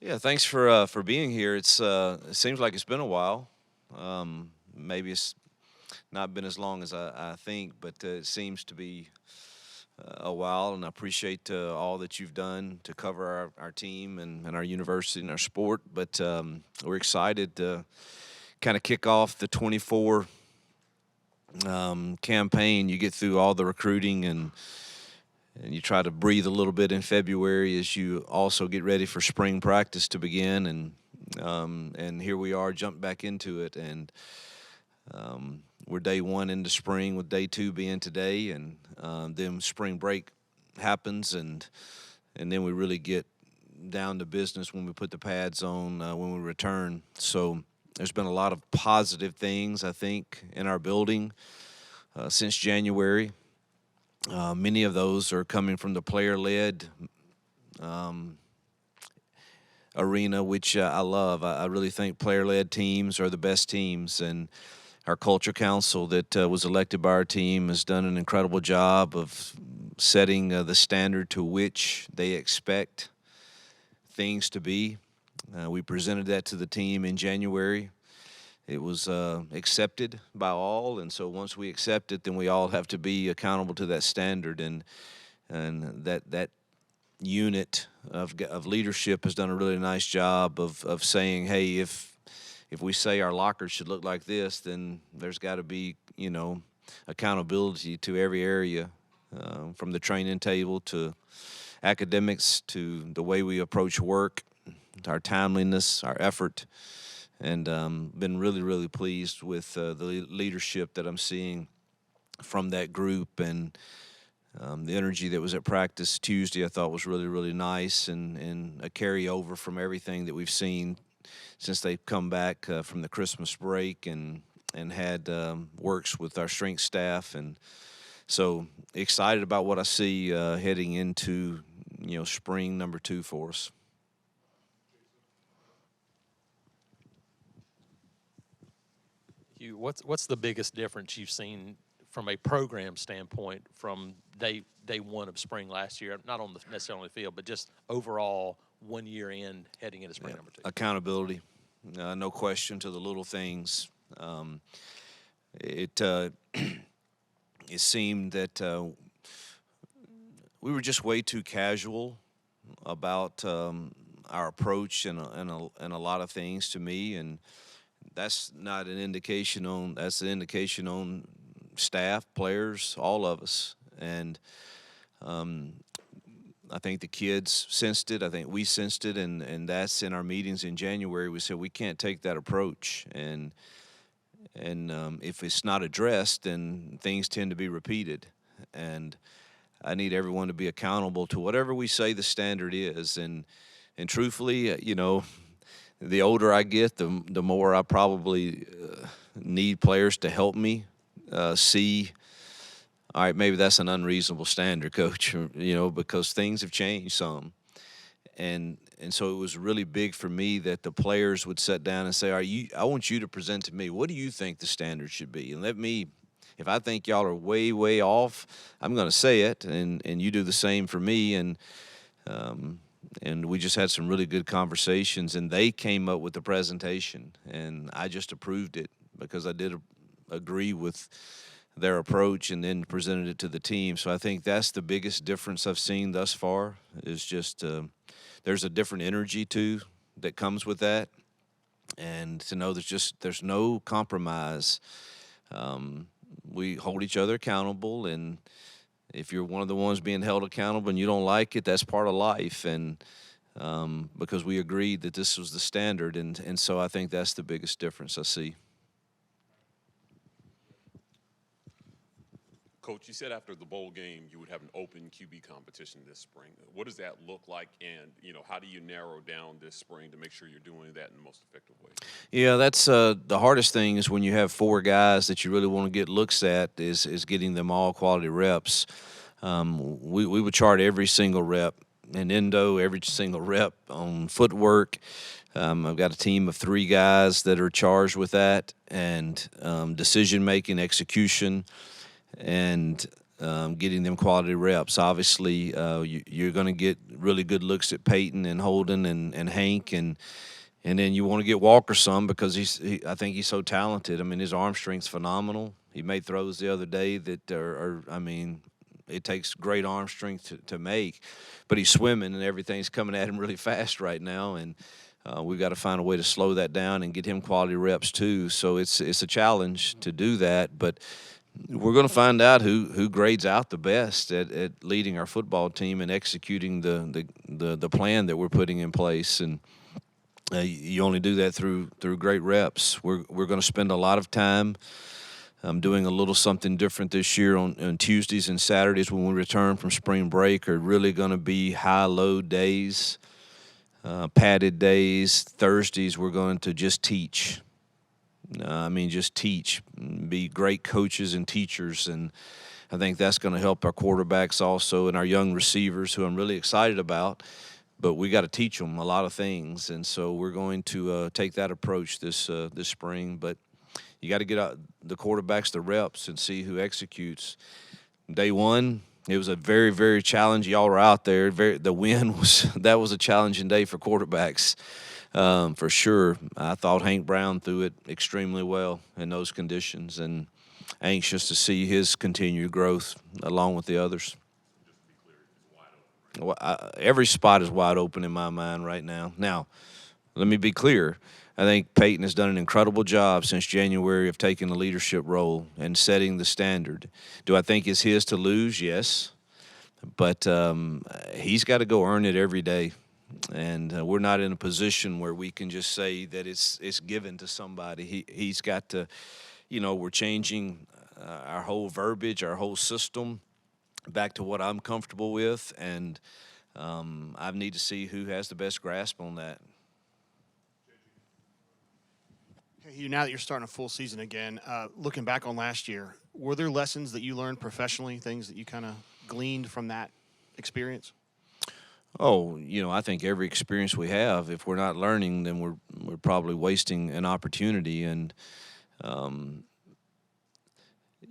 Yeah, thanks for being here. It seems like it's been a while. Maybe it's not been as long as I think, but it seems to be a while. And I appreciate all that you've done to cover our team and our university and our sport. But we're excited to kind of kick off the 24 campaign. You get through all the recruiting and you try to breathe a little bit in February as you also get ready for spring practice to begin. And here we are, jump back into it, and we're day one into spring, with day two being today, and then spring break happens, and then we really get down to business when we put the pads on when we return. So there's been a lot of positive things, I think, in our building since January. Many of those are coming from the player-led arena, which I love. I really think player-led teams are the best teams, and our culture council that was elected by our team has done an incredible job of setting the standard to which they expect things to be. We presented that to the team in January. It was accepted by all, and so once we accept it, then we all have to be accountable to that standard, and that unit of leadership has done a really nice job of saying, hey, if we say our lockers should look like this, then there's got to be accountability to every area, from the training table to academics to the way we approach work, our timeliness, our effort. And been really, really pleased with the leadership that I'm seeing from that group. And the energy that was at practice Tuesday I thought was really, really nice, and a carryover from everything that we've seen since they've come back from the Christmas break, and had works with our strength staff. And so excited about what I see heading into spring number 2 for us. Hugh, what's the biggest difference you've seen from a program standpoint from day one of spring last year? Not on the necessarily on the field, but just overall 1 year in heading into spring Yeah. number two. Accountability, no question, to the little things. It it seemed that we were just way too casual about our approach and a lot of things to me, and that's not an indication on that's an indication on staff, players, all of us. And I think the kids sensed it. I think we sensed it, and that's in our meetings in January. We said we can't take that approach, and if it's not addressed, then things tend to be repeated. And I need everyone to be accountable to whatever we say the standard is. And truthfully, the older I get, the more I probably need players to help me see. All right, maybe that's an unreasonable standard, coach. Because things have changed some, and so it was really big for me that the players would sit down and say, "All right, I want you to present to me. What do you think the standard should be? And let me, if I think y'all are way, way off, I'm going to say it, and you do the same for me." And we just had some really good conversations, and they came up with the presentation, and I just approved it because I did agree with their approach, and then presented it to the team. So I think that's the biggest difference I've seen thus far, is just there's a different energy too that comes with that, and to know there's no compromise. We hold each other accountable, and if you're one of the ones being held accountable and you don't like it, that's part of life. And because we agreed that this was the standard, and so I think that's the biggest difference I see. Coach, you said after the bowl game you would have an open QB competition this spring. What does that look like, and how do you narrow down this spring to make sure you're doing that in the most effective way? Yeah, that's the hardest thing is when you have 4 guys that you really want to get looks at, is getting them all quality reps. We would chart every single rep in endo, every single rep on footwork. I've got a team of 3 guys that are charged with that, and decision making, execution, and getting them quality reps. Obviously, you're going to get really good looks at Peyton and Holden and Hank, and then you want to get Walker some because I think he's so talented. I mean, his arm strength's phenomenal. He made throws the other day that I mean, it takes great arm strength to make, but he's swimming and everything's coming at him really fast right now, and we've got to find a way to slow that down and get him quality reps too. So it's a challenge to do that, but we're going to find out who grades out the best at leading our football team and executing the plan that we're putting in place. And you only do that through great reps. We're going to spend a lot of time doing a little something different this year on Tuesdays and Saturdays when we return from spring break are really going to be high-load days, padded days. Thursdays we're going to just teach. Just teach, be great coaches and teachers, and I think that's going to help our quarterbacks also and our young receivers, who I'm really excited about. But we got to teach them a lot of things, and so we're going to take that approach this spring. But you got to get out the quarterbacks the reps and see who executes. Day one, it was a very, very challenging. Y'all were out there. The win was a challenging day for quarterbacks. For sure. I thought Hank Brown threw it extremely well in those conditions, and anxious to see his continued growth along with the others. Well, every spot is wide open in my mind right now. Now, let me be clear. I think Peyton has done an incredible job since January of taking a leadership role and setting the standard. Do I think it's his to lose? Yes. But he's got to go earn it every day. And we're not in a position where we can just say that it's given to somebody. He's got to, we're changing our whole verbiage, our whole system back to what I'm comfortable with, and I need to see who has the best grasp on that. Hey, Hugh, now that you're starting a full season again, looking back on last year, were there lessons that you learned professionally, things that you kind of gleaned from that experience? Oh, I think every experience we have, if we're not learning, then we're probably wasting an opportunity. And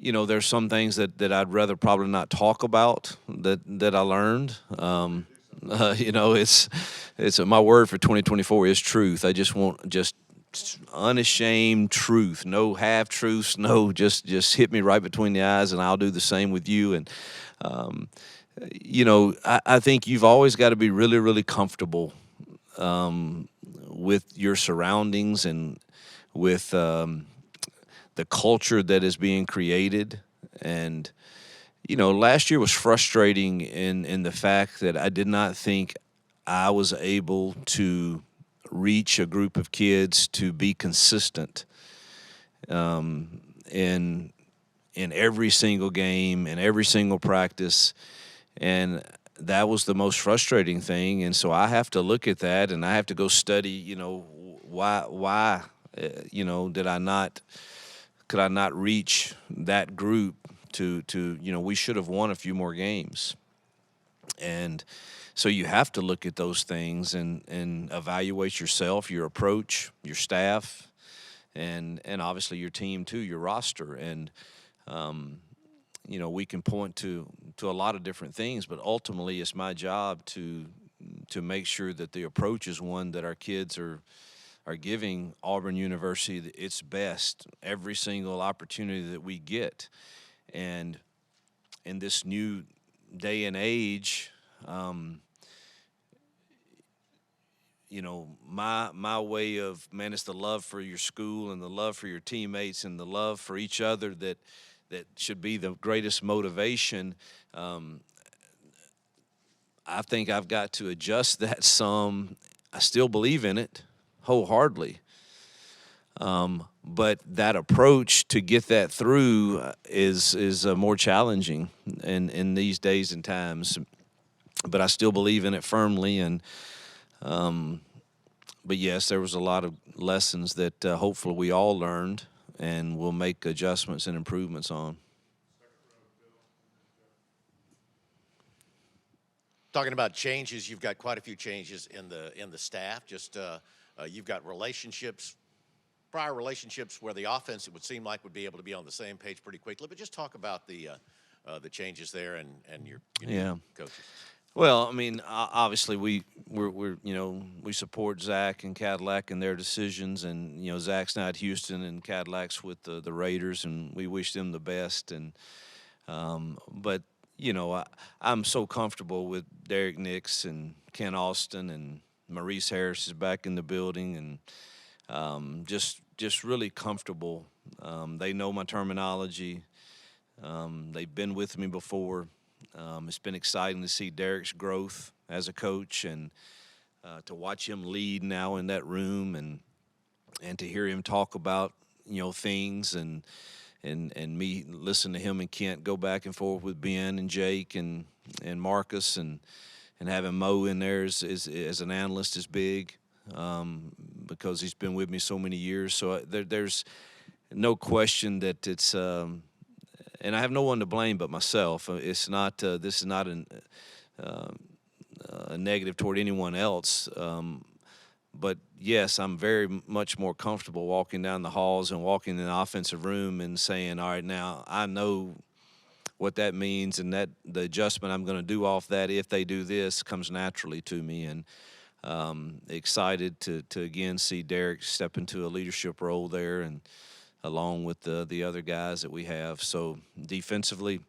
there's some things that I'd rather probably not talk about that I learned. It's my word for 2024 is truth. I just want unashamed truth, no half truths, no just hit me right between the eyes, and I'll do the same with you. And I think you've always got to be really, really comfortable with your surroundings and with the culture that is being created. And, last year was frustrating in the fact that I did not think I was able to reach a group of kids to be consistent in every single game, in every single practice. And that was the most frustrating thing. And so I have to look at that, and I have to go study, why could I not reach that group to we should have won a few more games. And so you have to look at those things and evaluate yourself, your approach, your staff, and obviously your team too, your roster. And we can point to a lot of different things, but ultimately it's my job to make sure that the approach is one that our kids are giving Auburn University its best every single opportunity that we get. And in this new day and age, my way of, man, it's the love for your school and the love for your teammates and the love for each other that should be the greatest motivation. I think I've got to adjust that some. I still believe in it wholeheartedly. But that approach to get that through is more challenging in these days and times. But I still believe in it firmly. And but yes, there was a lot of lessons that hopefully we all learned and we'll make adjustments and improvements on. Talking about changes, you've got quite a few changes in the staff. Just you've got prior relationships where the offense, it would seem like, would be able to be on the same page pretty quickly. But just talk about the the changes there and your Yeah. new coaches? Well, I mean, obviously we're we support Zach and Cadillac and their decisions, and Zach's now at Houston and Cadillac's with the Raiders, and we wish them the best. And but I'm so comfortable with Derek Nix and Ken Austin, and Maurice Harris is back in the building, and just really comfortable. They know my terminology. They've been with me before. It's been exciting to see Derek's growth as a coach, and to watch him lead now in that room, and to hear him talk about things, and me listen to him and Kent go back and forth with Ben and Jake and Marcus, and having Mo in there as an analyst is big, because he's been with me so many years. So there's no question that it's. And I have no one to blame but myself. It's not. This is not a negative toward anyone else. But yes, I'm very much more comfortable walking down the halls and walking in the offensive room and saying, "All right, now I know what that means, and that the adjustment I'm going to do off that if they do this comes naturally to me." And excited to again see Derek step into a leadership role there, and along with the other guys that we have. So defensively,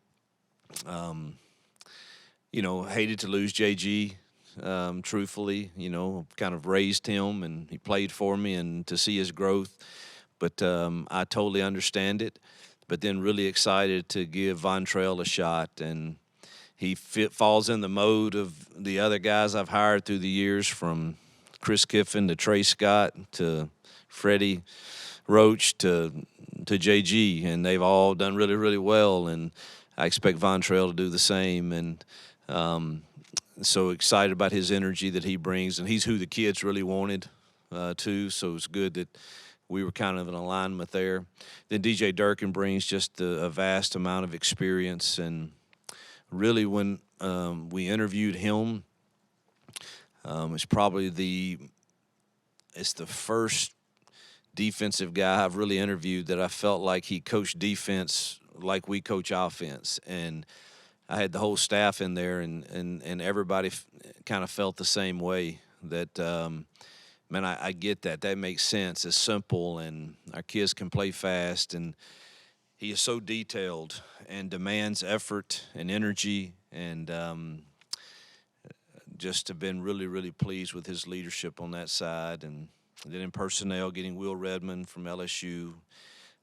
hated to lose JG. Truthfully, kind of raised him, and he played for me, and to see his growth. But I totally understand it. But then really excited to give Vontrell a shot, and he falls in the mode of the other guys I've hired through the years, from Chris Kiffin to Trey Scott to Freddie Roach to JG, and they've all done really, really well, and I expect Vontrell to do the same. And so excited about his energy that he brings, and he's who the kids really wanted too. So it's good that we were kind of in alignment there. Then DJ Durkin brings just a vast amount of experience, and really when we interviewed him, it's the first defensive guy I've really interviewed that I felt like he coached defense like we coach offense. And I had the whole staff in there, and everybody kind of felt the same way. That man, I get that. That makes sense. It's simple, and our kids can play fast, and he is so detailed and demands effort and energy, and just have been really, really pleased with his leadership on that side. And then in personnel, getting Will Redmond from LSU.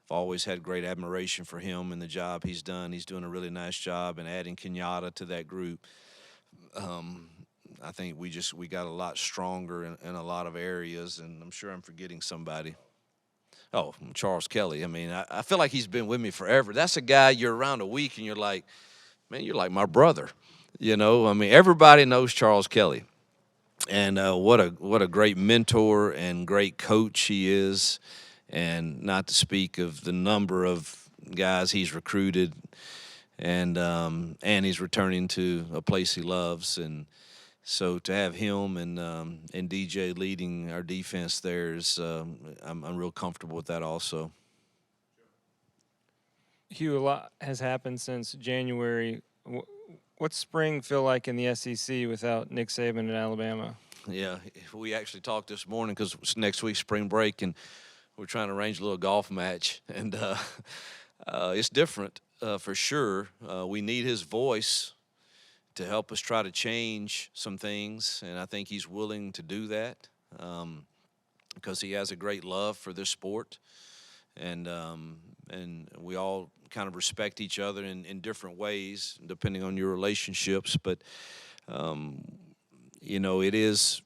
I've always had great admiration for him and the job he's done. He's doing a really nice job, and adding Kenyatta to that group. I think we got a lot stronger in a lot of areas, and I'm sure I'm forgetting somebody. Oh, Charles Kelly. I mean, I feel like he's been with me forever. That's a guy you're around a week, and you're like, man, you're like my brother. I mean, everybody knows Charles Kelly. And what a great mentor and great coach he is. And not to speak of the number of guys he's recruited, and he's returning to a place he loves. And so to have him and DJ leading our defense there is, I'm real comfortable with that also. Hugh, a lot has happened since January. What's spring feel like in the SEC without Nick Saban at Alabama? Yeah, we actually talked this morning because it's next week spring break, and we're trying to arrange a little golf match, and it's different for sure. We need his voice to help us try to change some things, and I think he's willing to do that because he has a great love for this sport, and we all kind of respect each other in different ways depending on your relationships. But it is.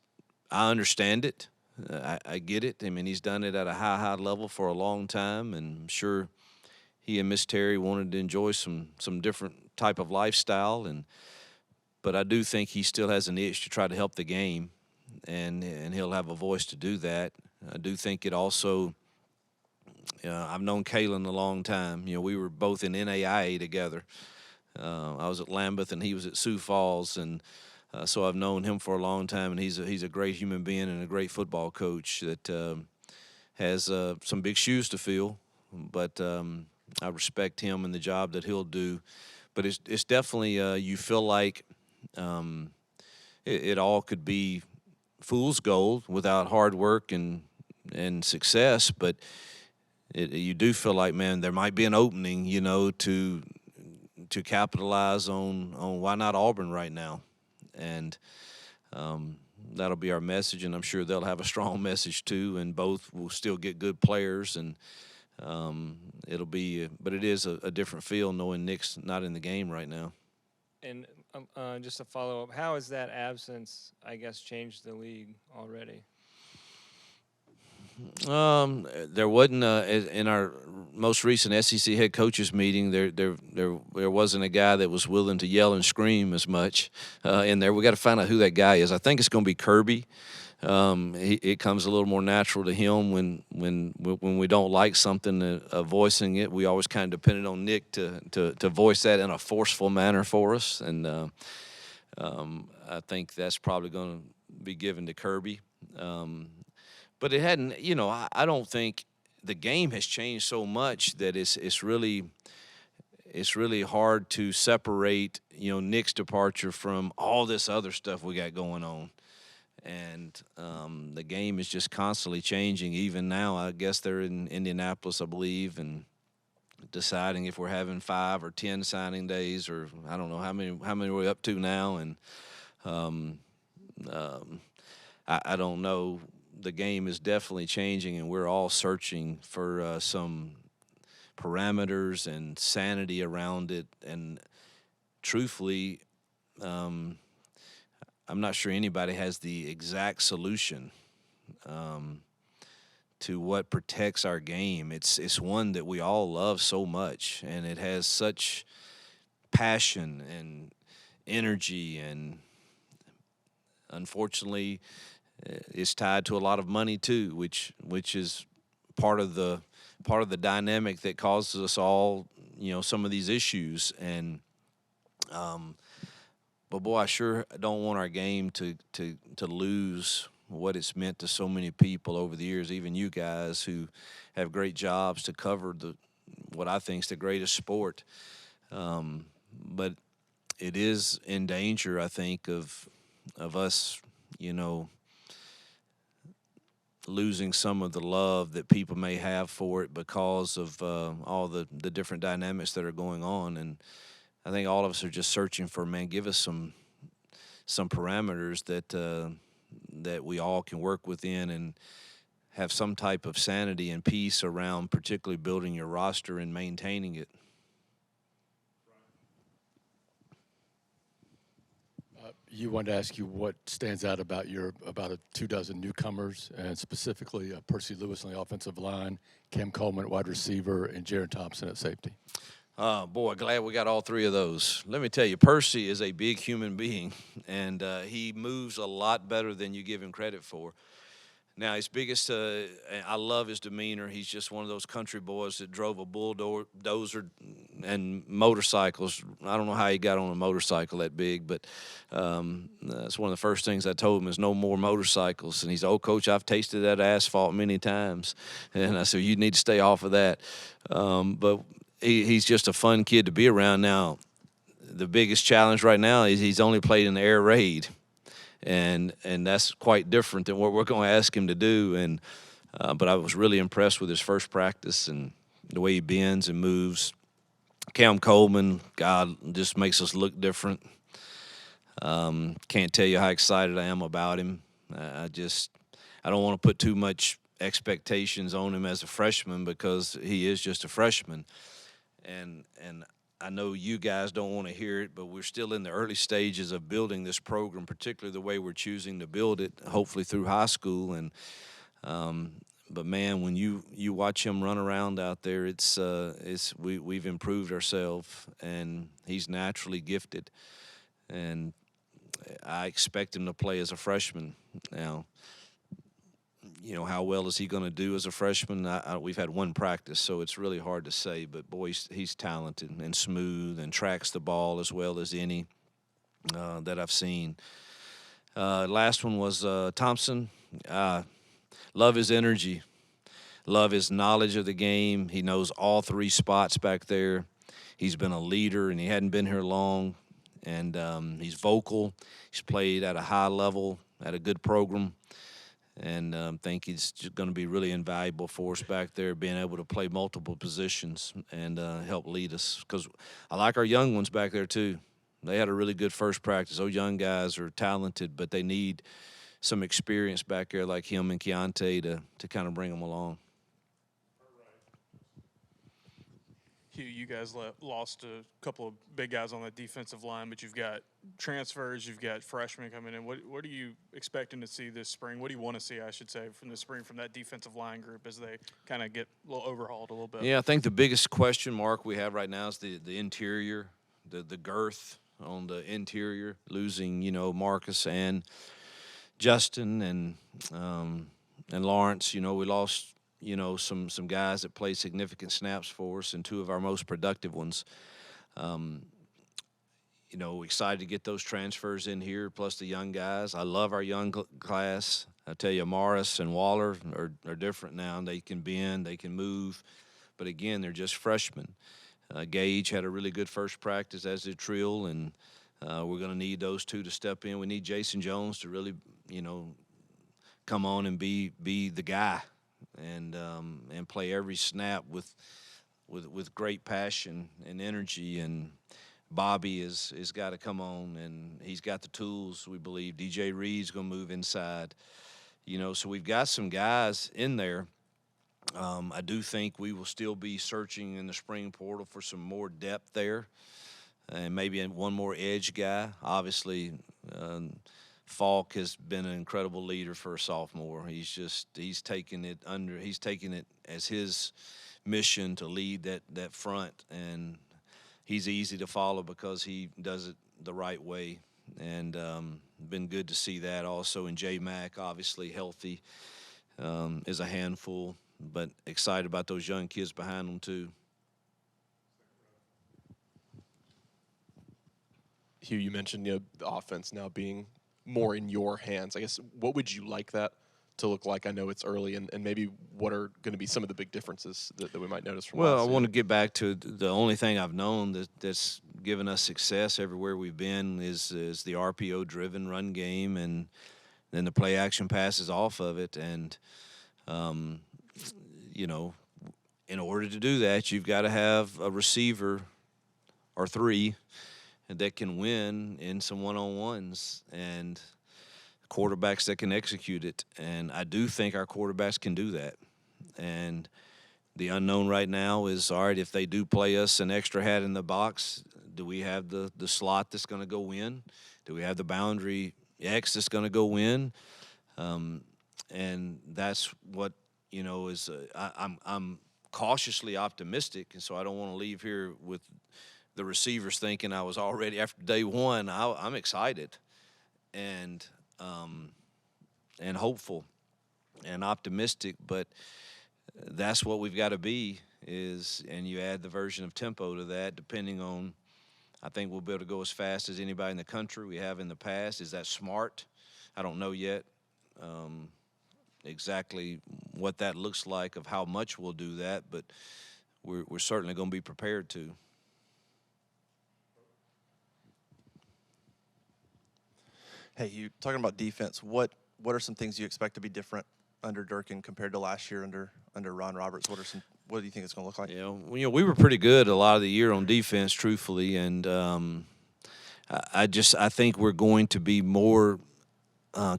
I understand it. I get it. I mean, he's done it at a high level for a long time, and I'm sure he and Miss Terry wanted to enjoy some different type of lifestyle. But I do think he still has an itch to try to help the game, and he'll have a voice to do that. I do think it also. I've known Kalen a long time. We were both in NAIA together. I was at Lambeth and he was at Sioux Falls, and so I've known him for a long time, and he's a great human being and a great football coach that has some big shoes to fill. But I respect him and the job that he'll do. but it's definitely you feel like it all could be fool's gold without hard work and success, but you do feel like, man, there might be an opening, to capitalize on why not Auburn right now, and that'll be our message, and I'm sure they'll have a strong message too, and both will still get good players, and it'll be, but it is a different feel knowing Nick's not in the game right now. And just to follow up, how has that absence, I guess, changed the league already? There wasn't in our most recent SEC head coaches meeting. There wasn't a guy that was willing to yell and scream as much in there. We got to find out who that guy is. I think it's going to be Kirby. It comes a little more natural to him when we don't like something, voicing it. We always kind of depended on Nick to voice that in a forceful manner for us, and I think that's probably going to be given to Kirby. But it hadn't, I don't think the game has changed so much that it's really hard to separate, Nick's departure from all this other stuff we got going on. And the game is just constantly changing. Even now, I guess they're in Indianapolis, I believe, and deciding if we're having 5 or 10 signing days, or I don't know how many we're up to now. And I don't know. The game is definitely changing, and we're all searching for some parameters and sanity around it. And truthfully, I'm not sure anybody has the exact solution to what protects our game. It's one that we all love so much, and it has such passion and energy, and unfortunately, it's tied to a lot of money too, which is part of the dynamic that causes us all, some of these issues. And but boy, I sure don't want our game to lose what it's meant to so many people over the years, even you guys who have great jobs to cover what I think is the greatest sport. But it is in danger, I think, of us, losing some of the love that people may have for it because of all the different dynamics that are going on. And I think all of us are just searching for, man, give us some parameters that we all can work within and have some type of sanity and peace around, particularly building your roster and maintaining it. You wanted to ask you what stands out about about 24 newcomers, and specifically Percy Lewis on the offensive line, Cam Coleman at wide receiver, and Jaron Thompson at safety. Boy, glad we got all three of those. Let me tell you, Percy is a big human being, and he moves a lot better than you give him credit for. Now, his biggest, I love his demeanor. He's just one of those country boys that drove a bulldozer and motorcycles. I don't know how he got on a motorcycle that big, but that's one of the first things I told him is no more motorcycles. And he said, "Oh, Coach, I've tasted that asphalt many times." And I said, "You need to stay off of that." But he's just a fun kid to be around. Now, the biggest challenge right now is he's only played in the air raid. And that's quite different than what we're going to ask him to do. And but I was really impressed with his first practice and the way he bends and moves. Cam Coleman, God, just makes us look different. Can't tell you how excited I am about him. I don't want to put too much expectations on him as a freshman because he is just a freshman. And I know you guys don't want to hear it, but we're still in the early stages of building this program, particularly the way we're choosing to build it, hopefully through high school. And but man, when you watch him run around out there, we've improved ourselves, and he's naturally gifted. And I expect him to play as a freshman. Now, how well is he going to do as a freshman? We've had one practice, so it's really hard to say. But, boy, he's talented and smooth and tracks the ball as well as any that I've seen. Last one was Thompson. Love his energy. Love his knowledge of the game. He knows all three spots back there. he's been a leader, and he hadn't been here long. And he's vocal. He's played at a high level, at a good program. And think he's going to be really invaluable for us back there, being able to play multiple positions and help lead us. Because I like our young ones back there, too. They had a really good first practice. Those young guys are talented, but they need some experience back there like him and Keontae to kind of bring them along. Hugh, you guys lost a couple of big guys on that defensive line, but you've got transfers, you've got freshmen coming in. What are you expecting to see this spring? What do you want to see, I should say, from this spring from that defensive line group as they kind of get a little overhauled a little bit? Yeah, I think the biggest question mark we have right now is the interior, the girth on the interior, losing, Marcus and Justin and Lawrence. We lost some guys that played significant snaps for us, and two of our most productive ones. Excited to get those transfers in here, plus the young guys. I love our young class. I tell you, Morris and Waller are different now. They can bend, they can move, but again, they're just freshmen. Gage had a really good first practice, as did Trill, and we're going to need those two to step in. We need Jason Jones to really, come on and be the guy. And play every snap with great passion and energy. And Bobby is got to come on, and he's got the tools, we believe. DJ Reed's going to move inside. So we've got some guys in there. I do think we will still be searching in the spring portal for some more depth there, and maybe one more edge guy. Obviously, Falk has been an incredible leader for a sophomore. He's taken it as his mission to lead that front, and he's easy to follow because he does it the right way. And been good to see that also. And J Mack, obviously healthy, is a handful, but excited about those young kids behind them too. Hugh, you mentioned the offense now being more in your hands. I guess, what would you like that to look like? I know it's early, and maybe what are going to be some of the big differences that we might notice from Well, last I year? want to get back to the only thing I've known that's given us success everywhere we've been is the RPO-driven run game, and then the play action passes off of it. And, in order to do that, you've got to have a receiver or three that can win in some one-on-ones and quarterbacks that can execute it. And I do think our quarterbacks can do that. And the unknown right now is, all right, if they do play us an extra hat in the box, do we have the slot that's going to go in? Do we have the boundary X that's going to go in? And that's what, is I'm cautiously optimistic, and so I don't want to leave here with the receivers thinking I was already after day one. I'm excited and hopeful and optimistic, but that's what we've got to be and you add the version of tempo to that, depending on, I think we'll be able to go as fast as anybody in the country we have in the past. Is that smart? I don't know yet exactly what that looks like, of how much we'll do that, but we're certainly going to be prepared to. Hey, you talking about defense? What are some things you expect to be different under Durkin compared to last year under Ron Roberts? What do you think it's going to look like? We were pretty good a lot of the year on defense, truthfully, and I think we're going to be more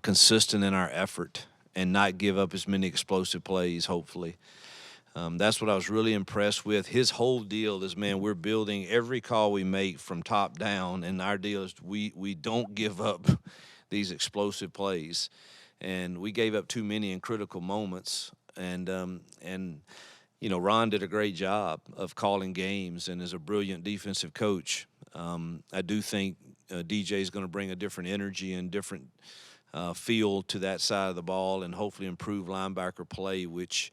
consistent in our effort and not give up as many explosive plays, hopefully. That's what I was really impressed with. His whole deal is, man, we're building every call we make from top down, and our deal is we don't give up these explosive plays. And we gave up too many in critical moments. And Ron did a great job of calling games and is a brilliant defensive coach. I do think DJ is going to bring a different energy and different feel to that side of the ball, and hopefully improve linebacker play, which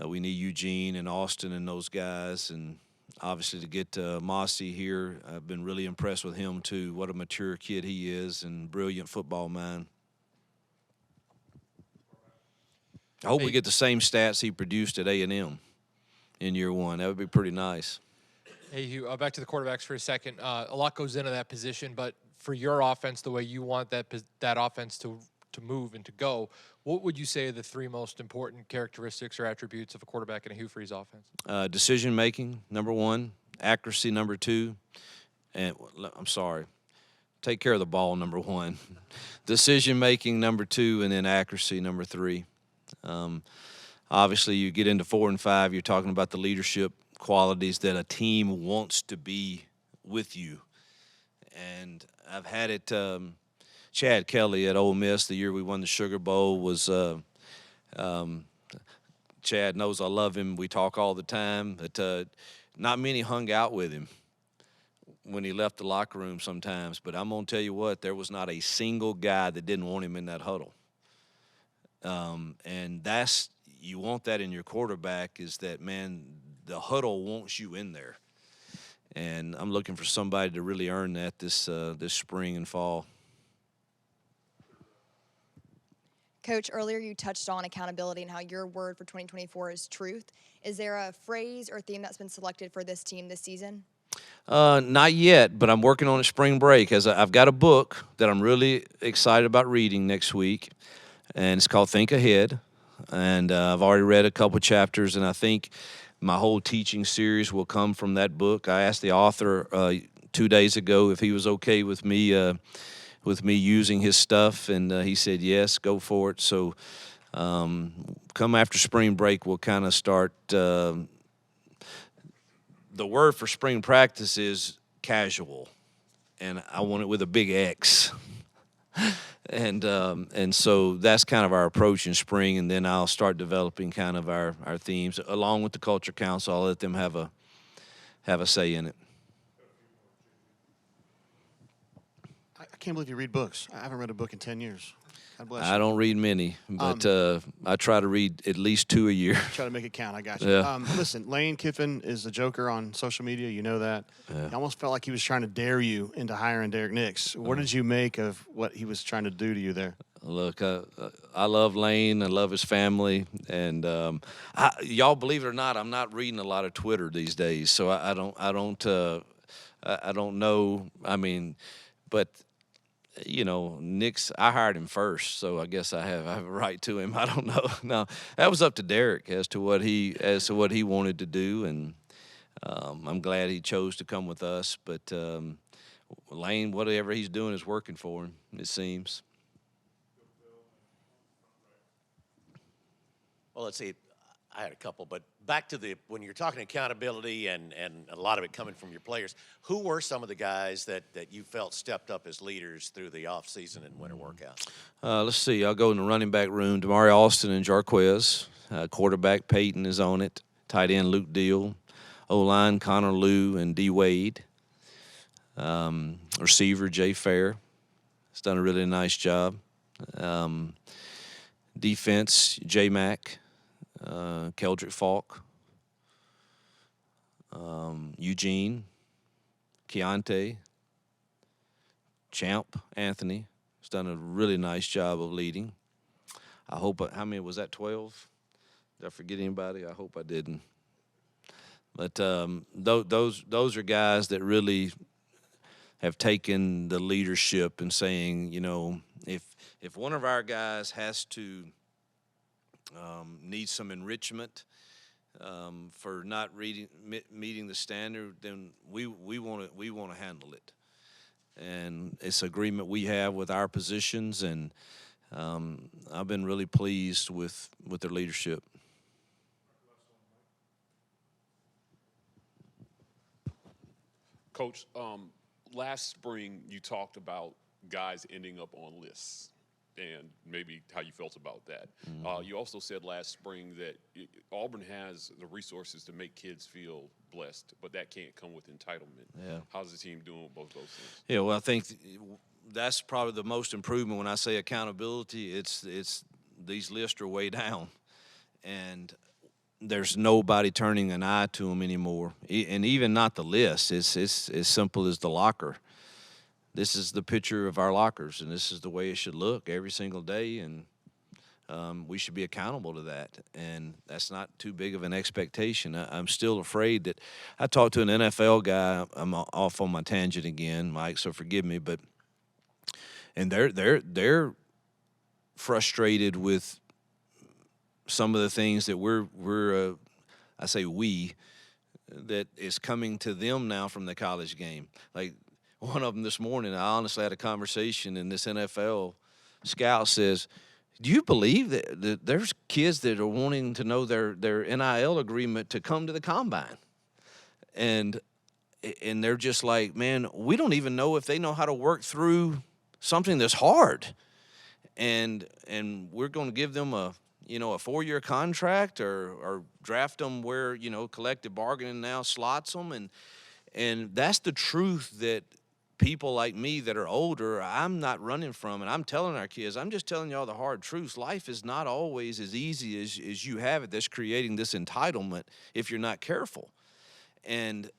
we need Eugene and Austin and those guys. And obviously to get Mossy here, I've been really impressed with him too. What a mature kid he is, and brilliant football mind. I hope we get the same stats he produced at A&M in year one. That would be pretty nice. Hey, Hugh, back to the quarterbacks for a second. A lot goes into that position, but for your offense, the way you want that offense to move and to go, what would you say are the three most important characteristics or attributes of a quarterback in a Hugh Freeze offense? Decision making, number one. Accuracy, number two. And I'm sorry. Take care of the ball, number one. Decision making, number two, and then accuracy, number three. Obviously, you get into 4 and 5, you're talking about the leadership qualities that a team wants to be with you. And I've had it. Chad Kelly at Ole Miss, the year we won the Sugar Bowl, was Chad knows I love him. We talk all the time. But not many hung out with him when he left the locker room sometimes. But I'm going to tell you what, there was not a single guy that didn't want him in that huddle. And you want that in your quarterback, is that, man, the huddle wants you in there. And I'm looking for somebody to really earn that this spring and fall. Coach, earlier you touched on accountability and how your word for 2024 is truth. Is there a phrase or theme that's been selected for this team this season? Not yet, but I'm working on it spring break. I've got a book that I'm really excited about reading next week, and it's called Think Ahead. And I've already read a couple chapters, and I think my whole teaching series will come from that book. I asked the author 2 days ago if he was okay with me using his stuff, and he said yes, go for it. So come after spring break, we'll kind of start. The word for spring practice is casual, and I want it with a big X. And so that's kind of our approach in spring, and then I'll start developing kind of our themes along with the Culture Council. I'll let them have a say in it. I can't believe you read books. I haven't read a book in 10 years. God bless you. I don't read many, but I try to read at least 2 a year. Try to make it count. I got you. Yeah. Listen, Lane Kiffin is a joker on social media. You know that. Yeah. He almost felt like he was trying to dare you into hiring Derek Nix. What did you make of what he was trying to do to you there? Look, I love Lane. I love his family, and y'all believe it or not, I'm not reading a lot of Twitter these days, so I don't know. I mean, but you know, Nix, I hired him first, so I guess I have a right to him. I don't know. No, that was up to Derek as to what he wanted to do, and I'm glad he chose to come with us. But Lane, whatever he's doing is working for him, it seems. Well, let's see. I had a couple, but back to when you're talking accountability and a lot of it coming from your players, who were some of the guys that you felt stepped up as leaders through the offseason and winter workouts? Let's see. I'll go in the running back room. Damari Alston and Jarquez. Quarterback Peyton is on it. Tight end Luke Deal. O-line Connor Liu and D. Wade. Receiver Jay Fair. He's done a really nice job. Defense J. Mack. Keldrick Falk, Eugene, Keontae, Champ Anthony has done a really nice job of leading. I hope. How many was that? 12? Did I forget anybody? I hope I didn't. But those are guys that really have taken the leadership and saying, you know, if one of our guys has to needs some enrichment for not meeting the standard, then we want to handle it, and it's agreement we have with our positions, and I've been really pleased with their leadership. Coach, last spring you talked about guys ending up on lists and maybe how you felt about that. Mm-hmm. You also said last spring that Auburn has the resources to make kids feel blessed, but that can't come with entitlement. Yeah. How's the team doing with both those things? Yeah, well, I think that's probably the most improvement when I say accountability. It's these lists are way down, and there's nobody turning an eye to them anymore. And even not the list. It's as simple as the locker. This is the picture of our lockers, and this is the way it should look every single day. And we should be accountable to that, and that's not too big of an expectation. I'm still afraid that I talked to an NFL guy. I'm off on my tangent again, Mike, so forgive me, but and they're frustrated with some of the things that we're I say we that is coming to them now from the college game. Like one of them this morning, I honestly had a conversation, and this NFL scout says, do you believe that there's kids that are wanting to know their NIL agreement to come to the combine? And they're just like, man, we don't even know if they know how to work through something that's hard. And we're going to give them a 4-year contract or draft them where, collective bargaining now slots them. And that's the truth that people like me that are older, I'm not running from. And I'm telling our kids, I'm just telling y'all the hard truths. Life is not always as easy as you have it. That's creating this entitlement if you're not careful. And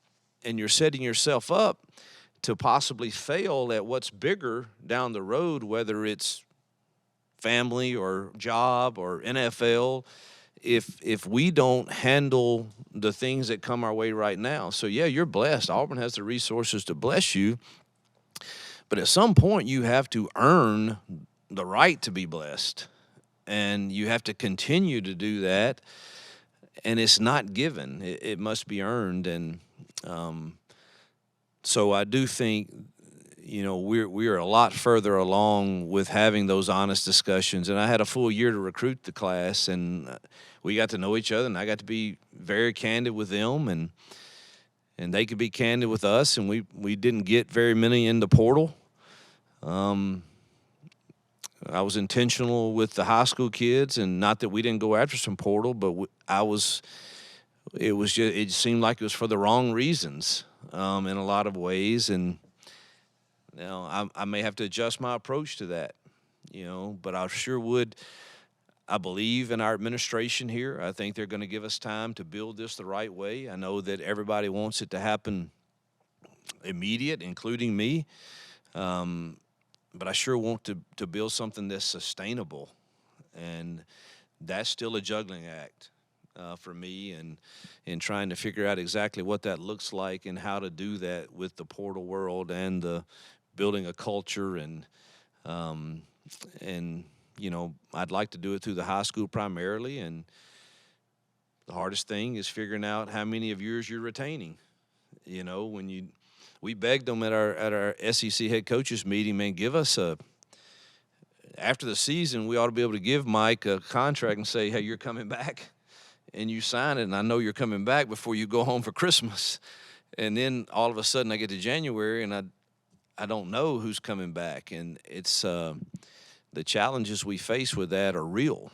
you're setting yourself up to possibly fail at what's bigger down the road, whether it's family or job or NFL, if we don't handle the things that come our way right now. So, yeah, you're blessed. Auburn has the resources to bless you. But at some point, you have to earn the right to be blessed. And you have to continue to do that. And it's not given. It must be earned. And so I do think, we're a lot further along with having those honest discussions. And I had a full year to recruit the class, and we got to know each other, and I got to be very candid with them, and they could be candid with us, and we didn't get very many in the portal. I was intentional with the high school kids, and not that we didn't go after some portal, but it seemed like it was for the wrong reasons in a lot of ways, and I may have to adjust my approach to that, but I sure would. I believe in our administration here. I think they're going to give us time to build this the right way. I know that everybody wants it to happen immediate, including me. But I sure want to build something that's sustainable. And that's still a juggling act for me, and in trying to figure out exactly what that looks like and how to do that with the portal world and the building a culture. And I'd like to do it through the high school primarily. And the hardest thing is figuring out how many of yours you're retaining. We begged them at our SEC head coaches meeting, man, give us after the season, we ought to be able to give Mike a contract and say, hey, you're coming back, and you sign it, and I know you're coming back before you go home for Christmas. And then all of a sudden I get to January, and I don't know who's coming back. And it's the challenges we face with that are real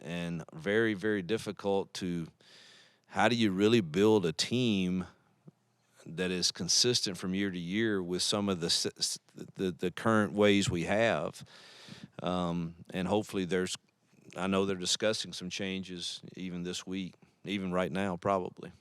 and very, very difficult to – how do you really build a team – that is consistent from year to year with some of the current ways we have, and hopefully I know they're discussing some changes even this week, even right now probably.